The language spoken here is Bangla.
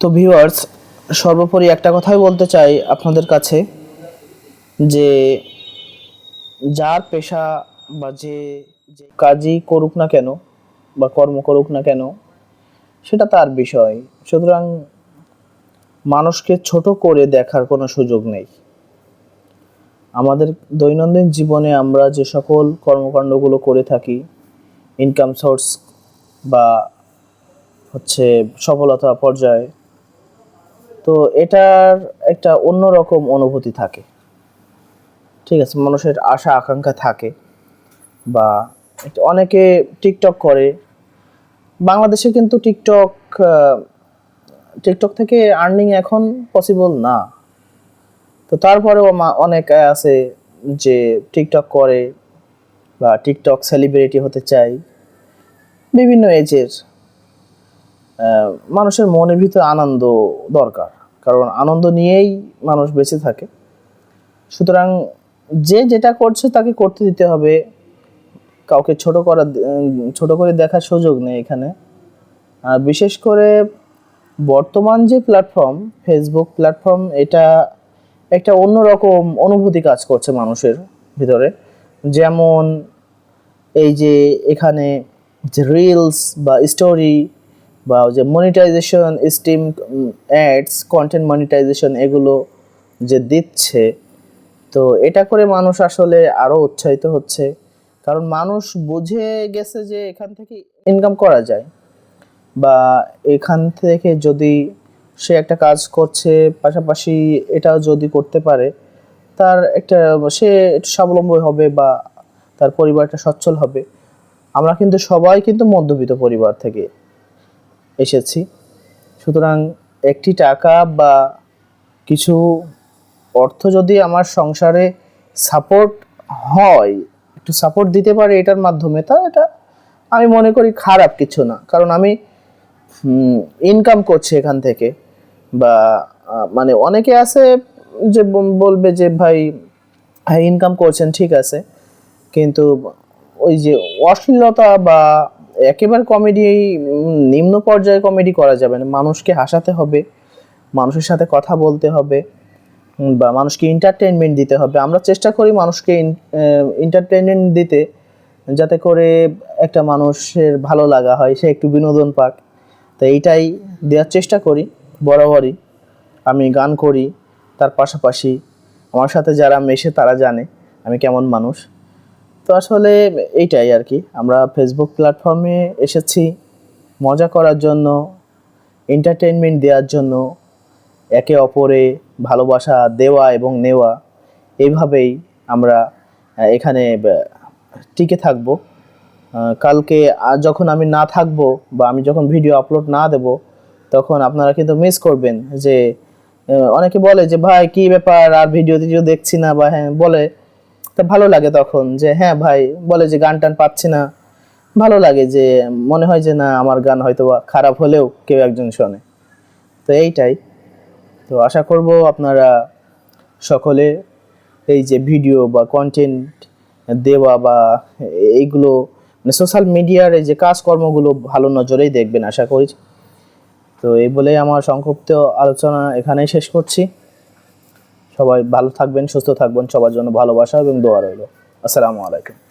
তো ভিউয়ার্স, সর্বোপরি একটা কথাই বলতে চাই আপনাদের কাছে যে যার পেশা বা যে যে কাজই করুক না কেন বা কর্ম করুক না কেন সেটা তার বিষয়। সুতরাং মানুষকে ছোট করে দেখার কোনো সুযোগ নেই। আমাদের দৈনন্দিন জীবনে আমরা যে সকল কর্মকাণ্ডগুলো করে থাকি, ইনকাম সোর্স বা সফলতা পর্যায়ে, তো এটার একটা অন্যরকম অনুভূতি থাকে। ঠিক আছে, মানুষের আশা আকাঙ্ক্ষা থাকে। বা অনেকে টিকটক করে। বাংলাদেশে কিন্তু টিকটক থেকে আর্নিং এখন পসিবল না। তো তারপরেও অনেক আছে যে টিকটক করে বা টিকটক সেলিব্রিটি হতে চায়। বিভিন্ন এজের মানুষের মনের ভিতরে আনন্দ দরকার, কারণ আনন্দ নিয়েই মানুষ বেঁচে থাকে। সুতরাং যে যেটা করছে তাকে করতে দিতে হবে, কাউকে ছোট করে দেখার সুযোগ নেই এখানে। আর বিশেষ করে বর্তমান যে প্ল্যাটফর্ম, ফেসবুক প্ল্যাটফর্ম, এটা একটা অন্যরকম অনুভূতি কাজ করছে মানুষের ভিতরে। যেমন এই যে এখানে যে রিলস বা স্টোরি বা যে monetization stream, ads, content monetization, এগুলো যে দিচ্ছে, তো এটা করে মানুষ আসলে আরও উৎসাহিত হচ্ছে। কারণ মানুষ বুঝে গেছে যে এখান থেকে ইনকাম করা যায়, বা এখান থেকে যদি সে একটা কাজ করছে পাশাপাশি এটাও যদি করতে পারে, তার একটা সে একটু স্বাবলম্বী হবে বা তার পরিবারটা সচ্ছল হবে। আমরা কিন্তু সবাই মধ্যবিত্ত পরিবার থেকে এসেছি। সুতরাং একটি টাকা বা কিছু অর্থ যদি আমার সংসারে সাপোর্ট হয়, একটু সাপোর্ট দিতে পারে এটার মাধ্যমে, তা এটা আমি মনে করি খারাপ কিছু না। কারণ আমি ইনকাম করছি এখান থেকে। বা মানে অনেকে আছে যে বলবে যে ভাই, হ্যাঁ ইনকাম করছেন ঠিক আছে, কিন্তু ওই যে অশ্লীলতা বা একেবারে কমেডি, নিম্ন পর্যায়ে কমেডি করা যাবে না। মানুষকে হাসাতে হবে, মানুষের সাথে কথা বলতে হবে, বা মানুষকে এন্টারটেইনমেন্ট দিতে হবে। আমরা চেষ্টা করি মানুষকে এন্টারটেইনমেন্ট দিতে, যাতে করে একটা মানুষের ভালো লাগা হয়, সে একটু বিনোদন পাক। তো এইটাই দেওয়ার চেষ্টা করি বরাবরই। আমি গান করি, তার পাশাপাশি আমার সাথে যারা মেশে তারা জানে আমি কেমন মানুষ। তো আসলে এইটাই আর কি, আমরা ফেসবুক প্ল্যাটফর্মে এসেছি মজা করার জন্য, এন্টারটেইনমেন্ট দেওয়ার জন্য, একে অপরে ভালোবাসা দেওয়া এবং নেওয়া। এইভাবেই আমরা এখানে টিকে থাকবো। কালকে যখন আমি না থাকবো বা আমি যখন ভিডিও আপলোড না দেব, তখন আপনারা কিন্তু মিস করবেন যে অনেকে বলে যে ভাই কি ব্যাপার, আর ভিডিও টিডিও দেখছি না, বা হ্যাঁ বলে, তা ভালো লাগে তখন যে হ্যাঁ ভাই বলে যে গান টান পাচ্ছি না। ভালো লাগে যে মনে হয় যে না, আমার গান হয়তো খারাপ হলেও কেউ একজন শোনে। তো এইটাই। তো আশা করব আপনারা সকলে এই যে ভিডিও বা কন্টেন্ট দেওয়া বা এইগুলো মানে সোশ্যাল মিডিয়ার এই যে কাজকর্মগুলো ভালো নজরেই দেখবেন আশা করি। তো এই বলেই আমার সংক্ষিপ্ত আলোচনা এখানেই শেষ করছি। সবাই ভালো থাকবেন, সুস্থ থাকবেন, সবার জন্য ভালোবাসা এবং দোয়া রইল। আসসালামু আলাইকুম।